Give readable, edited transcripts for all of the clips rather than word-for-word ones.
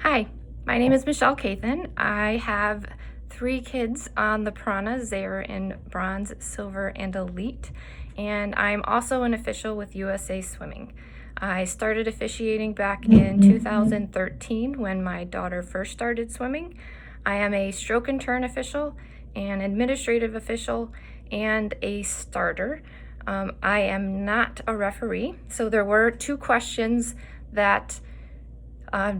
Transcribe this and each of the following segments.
Hi, my name is Michelle Cathan. I have 3 kids on the Piranhas. They are in bronze, silver, and elite. And I'm also an official with USA Swimming. I started officiating back in 2013 when my daughter first started swimming. I am a stroke and turn official, an administrative official, and a starter. I am not a referee. So there were 2 questions that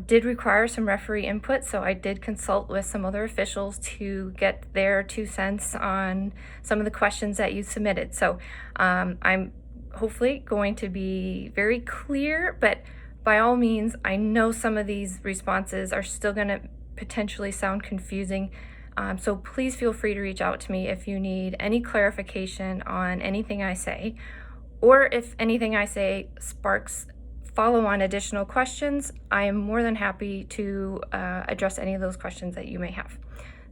did require some referee input, so I did consult with some other officials to get their 2 cents on some of the questions that you submitted. So I'm hopefully going to be very clear, but by all means, I know some of these responses are still going to potentially sound confusing. So please feel free to reach out to me if you need any clarification on anything I say, or if anything I say sparks follow on additional questions. I am more than happy to address any of those questions that you may have.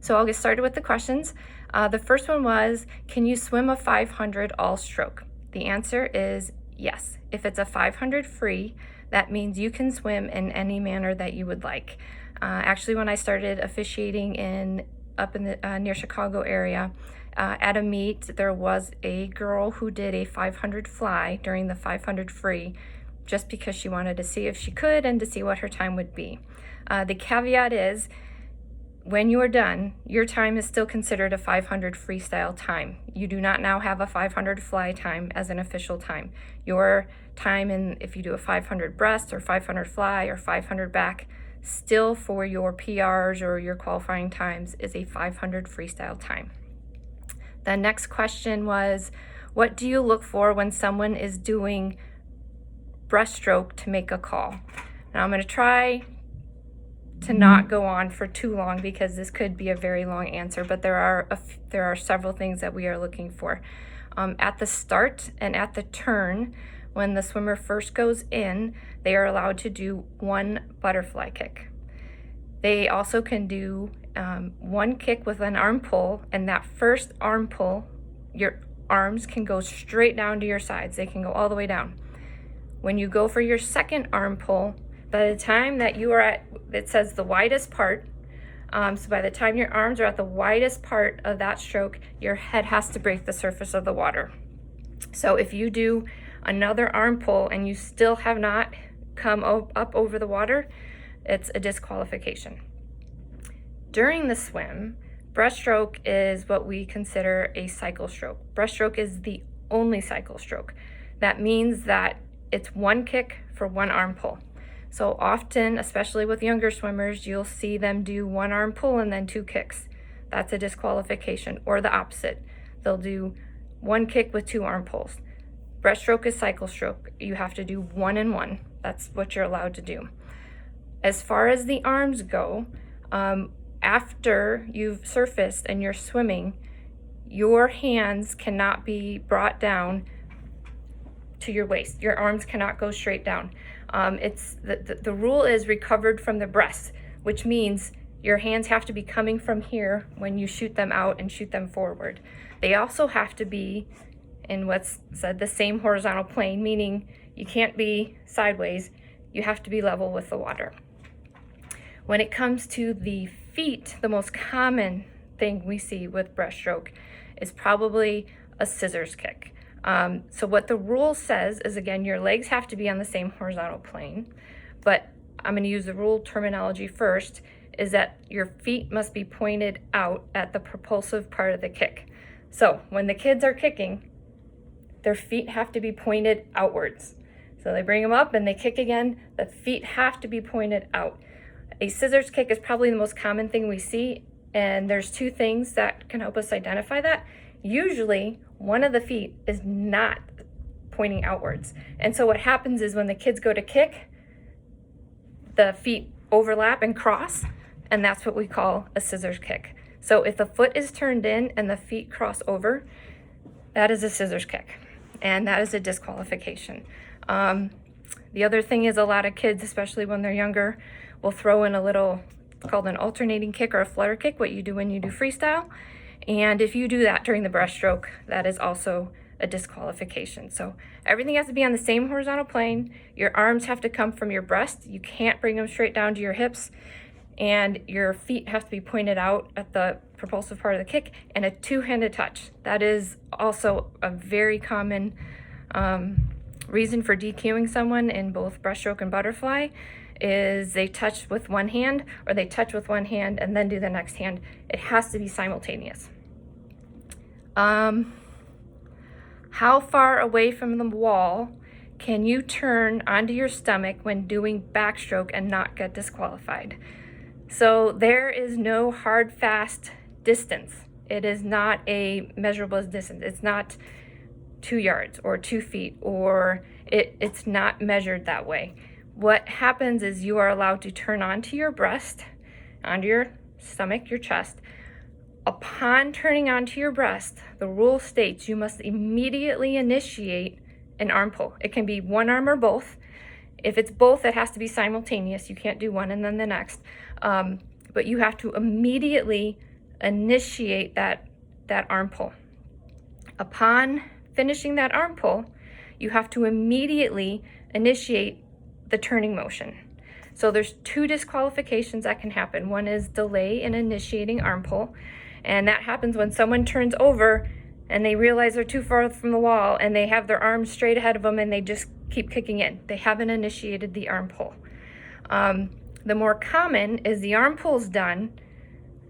So I'll get started with the questions. The first one was, can you swim a 500 all stroke? The answer is yes. If it's a 500 free, that means you can swim in any manner that you would like. Actually, when I started officiating up in the near Chicago area, at a meet, there was a girl who did a 500 fly during the 500 free, just because she wanted to see if she could and to see what her time would be. The caveat is, when you are done, your time is still considered a 500 freestyle time. You do not now have a 500 fly time as an official time. Your time, if you do a 500 breast or 500 fly or 500 back, still for your PRs or your qualifying times is a 500 freestyle time. The next question was, what do you look for when someone is doing breaststroke to make a call? Now I'm going to try to not go on for too long because this could be a very long answer, but there are several things that we are looking for. At the start and at the turn, when the swimmer first goes in, they are allowed to do 1 butterfly kick. They also can do 1 kick with an arm pull, and that first arm pull, your arms can go straight down to your sides. They can go all the way down. When you go for your second arm pull, by the time that you are at, it says the widest part, so by the time your arms are at the widest part of that stroke, your head has to break the surface of the water. So if you do another arm pull and you still have not come up over the water, it's a disqualification. During the swim, breaststroke is what we consider a cycle stroke. Breaststroke is the only cycle stroke. That means that it's 1 kick for 1 arm pull. So often, especially with younger swimmers, you'll see them do 1 arm pull and then 2 kicks. That's a disqualification. Or the opposite. They'll do 1 kick with 2 arm pulls. Breaststroke is cycle stroke. You have to do 1 and 1. That's what you're allowed to do. As far as the arms go, after you've surfaced and you're swimming, your hands cannot be brought down to your waist. Your arms cannot go straight down. It's the rule is recovered from the breast, which means your hands have to be coming from here when you shoot them out and shoot them forward. They also have to be in what's said the same horizontal plane, meaning you can't be sideways. You have to be level with the water. When it comes to the feet, the most common thing we see with breaststroke is probably a scissors kick. So what the rule says is, again, your legs have to be on the same horizontal plane, but I'm going to use the rule terminology first, is that your feet must be pointed out at the propulsive part of the kick. So when the kids are kicking, their feet have to be pointed outwards. So they bring them up and they kick again, the feet have to be pointed out. A scissors kick is probably the most common thing we see, and there's 2 things that can help us identify that. Usually, one of the feet is not pointing outwards. And so what happens is when the kids go to kick, the feet overlap and cross, and that's what we call a scissors kick. So if the foot is turned in and the feet cross over, that is a scissors kick, and that is a disqualification. The other thing is, a lot of kids, especially when they're younger, will throw in a little called an alternating kick or a flutter kick, what you do when you do freestyle. And if you do that during the breaststroke, that is also a disqualification. So everything has to be on the same horizontal plane. Your arms have to come from your breast. You can't bring them straight down to your hips. And your feet have to be pointed out at the propulsive part of the kick, and a two-handed touch. That is also a very common reason for DQing someone in both breaststroke and butterfly, is they touch with one hand, or they touch with one hand and then do the next hand. It has to be simultaneous. How far away from the wall can you turn onto your stomach when doing backstroke and not get disqualified? So there is no hard, fast distance. It is not a measurable distance. It's not 2 yards or 2 feet, or it's not measured that way. What happens is you are allowed to turn onto your breast, onto your stomach, your chest. Upon turning onto your breast, the rule states you must immediately initiate an arm pull. It can be one arm or both. If it's both, it has to be simultaneous. You can't do one and then the next. But you have to immediately initiate that arm pull. Upon finishing that arm pull, you have to immediately initiate the turning motion. So there's 2 disqualifications that can happen. One is delay in initiating arm pull, and that happens when someone turns over and they realize they're too far from the wall and they have their arms straight ahead of them and they just keep kicking in. They haven't initiated the arm pull. The more common is the arm pull's done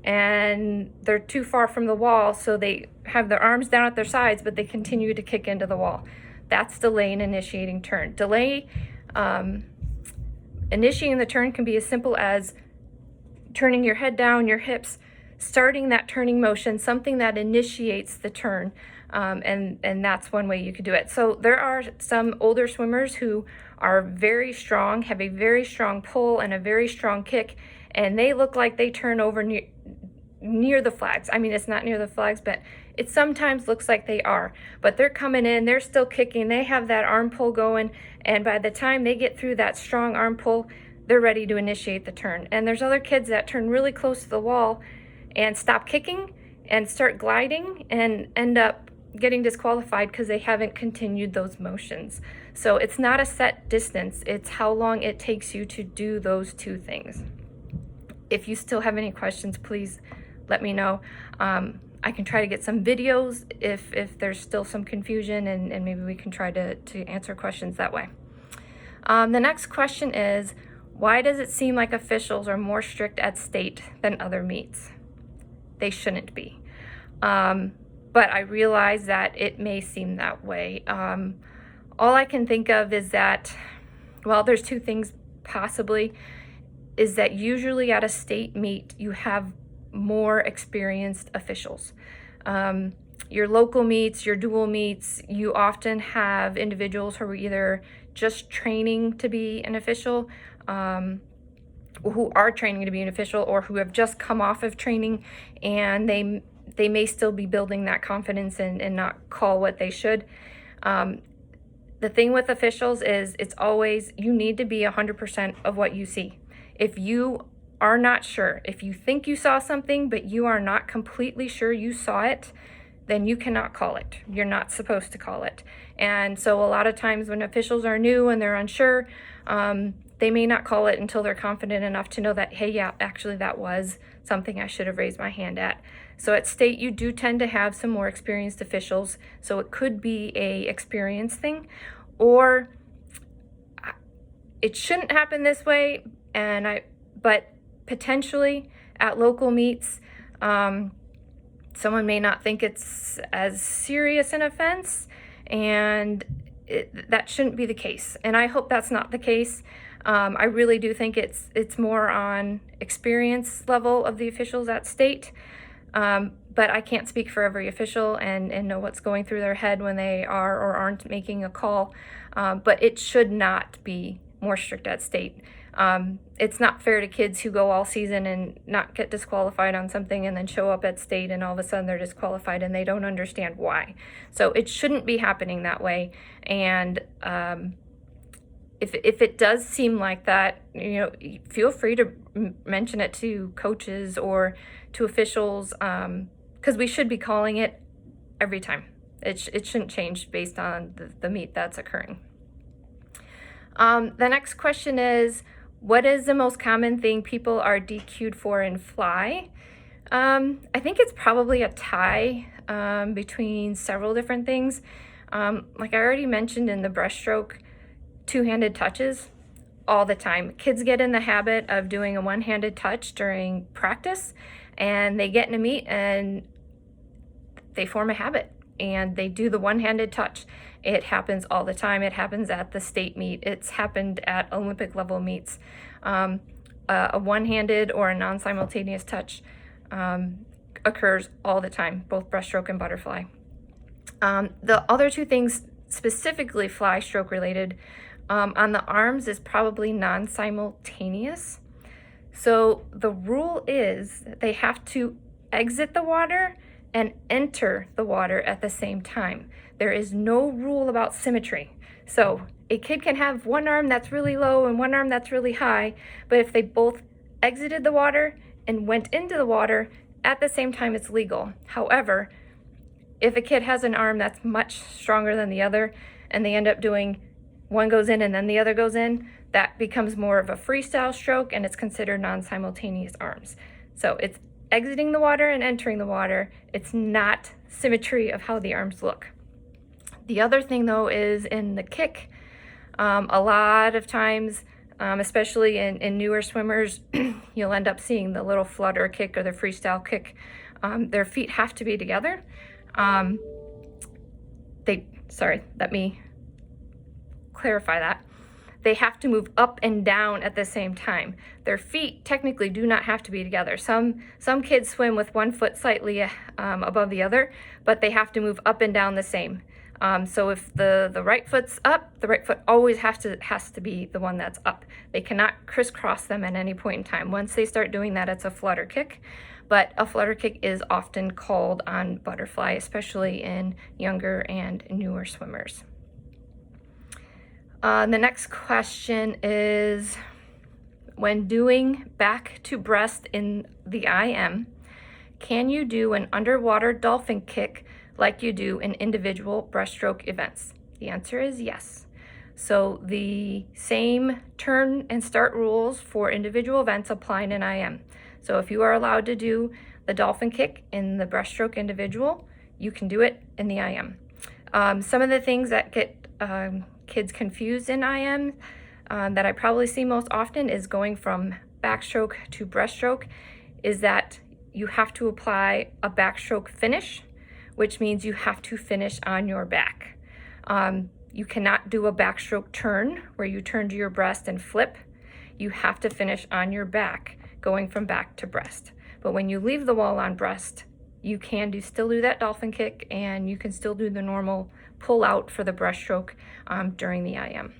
and they're too far from the wall, so they have their arms down at their sides, but they continue to kick into the wall. That's delay in initiating turn. Delay initiating the turn can be as simple as turning your head down, your hips, starting that turning motion, something that initiates the turn, and that's one way you could do it. So there are some older swimmers who are very strong, have a very strong pull and a very strong kick, and they look like they turn over near the flags. I mean, it's not near the flags, but it sometimes looks like they are. But they're coming in, they're still kicking, they have that arm pull going, and by the time they get through that strong arm pull, they're ready to initiate the turn. And there's other kids that turn really close to the wall and stop kicking and start gliding and end up getting disqualified because they haven't continued those motions. So it's not a set distance, it's how long it takes you to do those 2 things. If you still have any questions, please let me know. I can try to get some videos if there's still some confusion, and maybe we can try to answer questions that way. The next question is, why does it seem like officials are more strict at state than other meets? They shouldn't be. But I realize that it may seem that way. All I can think of is that, well, there's 2 things possibly, is that usually at a state meet, you have more experienced officials. Your local meets, your dual meets, you often have individuals who are either just training to be an official, who are training to be an official, or who have just come off of training, and they may still be building that confidence and not call what they should. The thing with officials is it's always, you need to be 100% of what you see. If you are not sure, if you think you saw something but you are not completely sure you saw it, then you cannot call it. You're not supposed to call it. And so a lot of times when officials are new and they're unsure, they may not call it until they're confident enough to know that, hey, yeah, actually that was something I should have raised my hand at. So at state, you do tend to have some more experienced officials. So it could be a experience thing, or it shouldn't happen this way. But potentially at local meets, someone may not think it's as serious an offense, and that shouldn't be the case. And I hope that's not the case. I really do think it's more on experience level of the officials at state. But I can't speak for every official and know what's going through their head when they are or aren't making a call. But it should not be more strict at state. It's not fair to kids who go all season and not get disqualified on something and then show up at state and all of a sudden they're disqualified and they don't understand why. So it shouldn't be happening that way. And if it does seem like that, feel free to mention it to coaches or to officials, because we should be calling it every time. It shouldn't change based on the meet that's occurring. The next question is, what is the most common thing people are DQ'd for in fly? I think it's probably a tie between several different things. Like I already mentioned in the breaststroke, two-handed touches all the time. Kids get in the habit of doing a one-handed touch during practice, and they get in a meet and they form a habit and they do the one-handed touch. It happens all the time. It happens at the state meet. It's happened at Olympic level meets. A one-handed or a non-simultaneous touch occurs all the time, both breaststroke and butterfly. The other two things specifically fly stroke related on the arms is probably non-simultaneous. So the rule is that they have to exit the water and enter the water at the same time. There is no rule about symmetry. So a kid can have one arm that's really low and one arm that's really high, but if they both exited the water and went into the water at the same time, it's legal. However, if a kid has an arm that's much stronger than the other and they end up doing one goes in and then the other goes in, that becomes more of a freestyle stroke and it's considered non-simultaneous arms. So it's exiting the water and entering the water. It's not symmetry of how the arms look. The other thing though is in the kick, a lot of times, especially in newer swimmers, you'll end up seeing the little flutter kick or the freestyle kick. Their feet have to be together. Let me clarify that. They have to move up and down at the same time. Their feet technically do not have to be together. Some kids swim with one foot slightly above the other, but they have to move up and down the same. So if the right foot's up, the right foot always has to be the one that's up. They cannot crisscross them at any point in time. Once they start doing that, it's a flutter kick. But a flutter kick is often called on butterfly, especially in younger and newer swimmers. The next question is, when doing back to breast in the IM, can you do an underwater dolphin kick like you do in individual breaststroke events? The answer is yes. So the same turn and start rules for individual events apply in an IM. So if you are allowed to do the dolphin kick in the breaststroke individual, you can do it in the IM. Some of the things that get kids confused in IM that I probably see most often is going from backstroke to breaststroke, is that you have to apply a backstroke finish, which means you have to finish on your back. You cannot do a backstroke turn where you turn to your breast and flip. You have to finish on your back, going from back to breast. But when you leave the wall on breast, you can still do that dolphin kick, and you can still do the normal pull out for the breaststroke during the IM.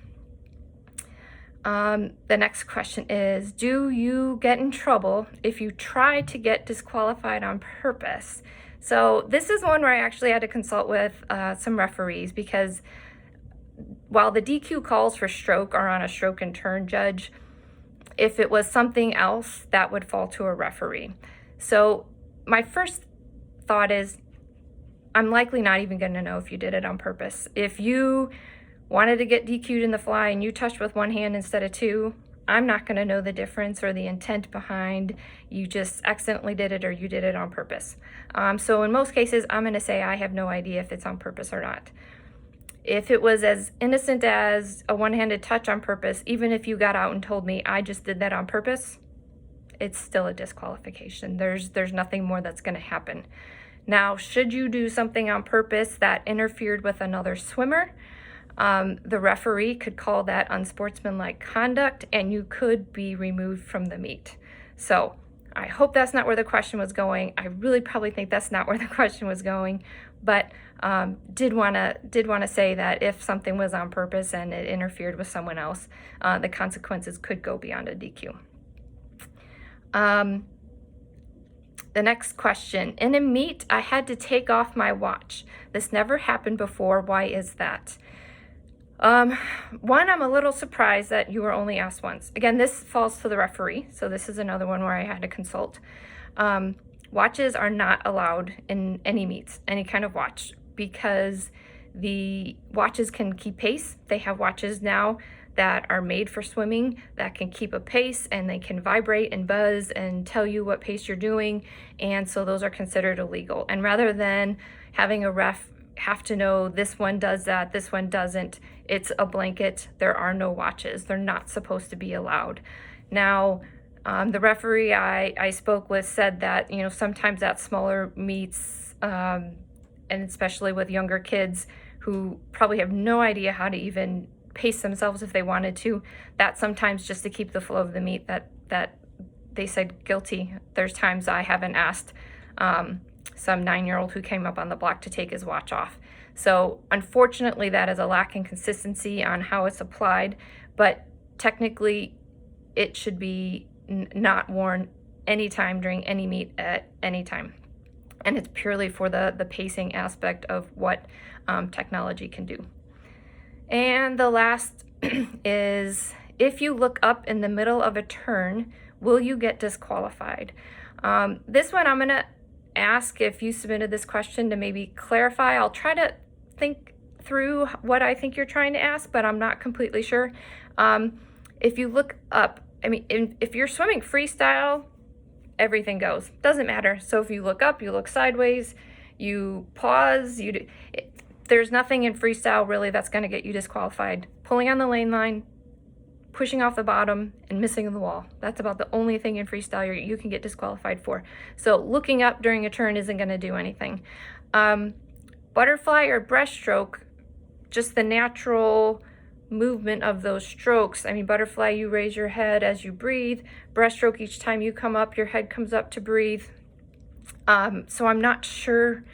The next question is, do you get in trouble if you try to get disqualified on purpose? So this is one where I actually had to consult with some referees, because while the DQ calls for stroke are on a stroke and turn judge, if it was something else, that would fall to a referee. So my first thought is, I'm likely not even going to know if you did it on purpose. If you wanted to get DQ'd in the fly and you touched with one hand instead of two, I'm not going to know the difference or the intent behind you just accidentally did it or you did it on purpose. So in most cases, I'm going to say I have no idea if it's on purpose or not. If it was as innocent as a one-handed touch on purpose, even if you got out and told me I just did that on purpose, it's still a disqualification. There's nothing more that's going to happen. Now, should you do something on purpose that interfered with another swimmer, the referee could call that unsportsmanlike conduct and you could be removed from the meet. So I hope that's not where the question was going. I really probably think that's not where the question was going, but did want to say that if something was on purpose and it interfered with someone else, the consequences could go beyond a DQ. The next question, in a meet, I had to take off my watch. This never happened before. Why is that? One, I'm a little surprised that you were only asked once. Again, this falls to the referee, so this is another one where I had to consult. Watches are not allowed in any meets, any kind of watch. because the watches can keep pace. They have watches now that are made for swimming that can keep a pace, and they can vibrate and buzz and tell you what pace you're doing, and so those are considered illegal. And rather than having a ref have to know this one does that, this one doesn't, it's a blanket. There are no watches. They're not supposed to be allowed. Now, the referee I spoke with said that, you know, sometimes at smaller meets, and especially with younger kids who probably have no idea how to even pace themselves if they wanted to, that sometimes just to keep the flow of the meet, that they said guilty. There's times I haven't asked some 9-year-old who came up on the block to take his watch off. So unfortunately, that is a lack in consistency on how it's applied, but technically it should be not worn anytime during any meet at any time. And it's purely for the pacing aspect of what technology can do. And the last is, if you look up in the middle of a turn, will you get disqualified? This one I'm gonna ask, if you submitted this question, to maybe clarify. I'll try to think through what I think you're trying to ask, but I'm not completely sure. If you look up, I mean, if you're swimming freestyle, everything goes. Doesn't matter. So if you look up, you look sideways, you pause, there's nothing in freestyle really that's going to get you disqualified. Pulling on the lane line, pushing off the bottom, and missing the wall. That's about the only thing in freestyle you can get disqualified for. So looking up during a turn isn't going to do anything. Butterfly or breaststroke, just the natural movement of those strokes. I mean, butterfly, you raise your head as you breathe. Breaststroke, each time you come up, your head comes up to breathe. So I'm not sure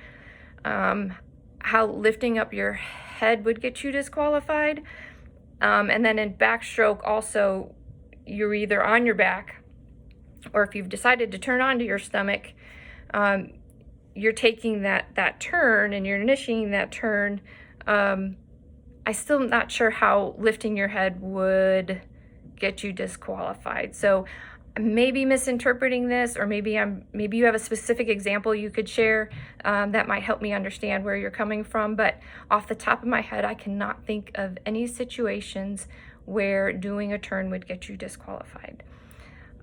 how lifting up your head would get you disqualified. And then in backstroke also, you're either on your back, or if you've decided to turn onto your stomach, you're taking that turn and you're initiating that turn. I still am not sure how lifting your head would get you disqualified. So I may be misinterpreting this, or maybe you have a specific example you could share that might help me understand where you're coming from. But off the top of my head, I cannot think of any situations where doing a turn would get you disqualified.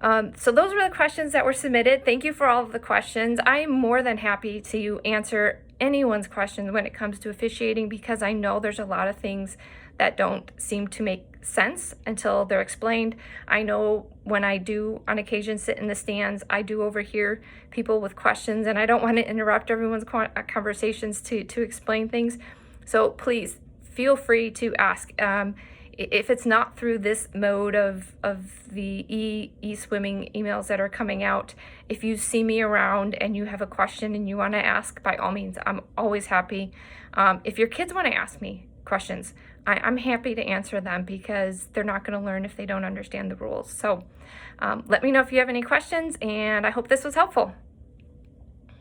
So those were the questions that were submitted. Thank you for all of the questions. I am more than happy to answer anyone's questions when it comes to officiating, because I know there's a lot of things that don't seem to make sense until they're explained. I know when I do on occasion sit in the stands, I do overhear people with questions, and I don't want to interrupt everyone's conversations to explain things. So please feel free to ask. If it's not through this mode of the e-swimming emails that are coming out, if you see me around and you have a question and you want to ask, by all means, I'm always happy. If your kids want to ask me questions, I'm happy to answer them, because they're not going to learn if they don't understand the rules. So let me know if you have any questions, and I hope this was helpful.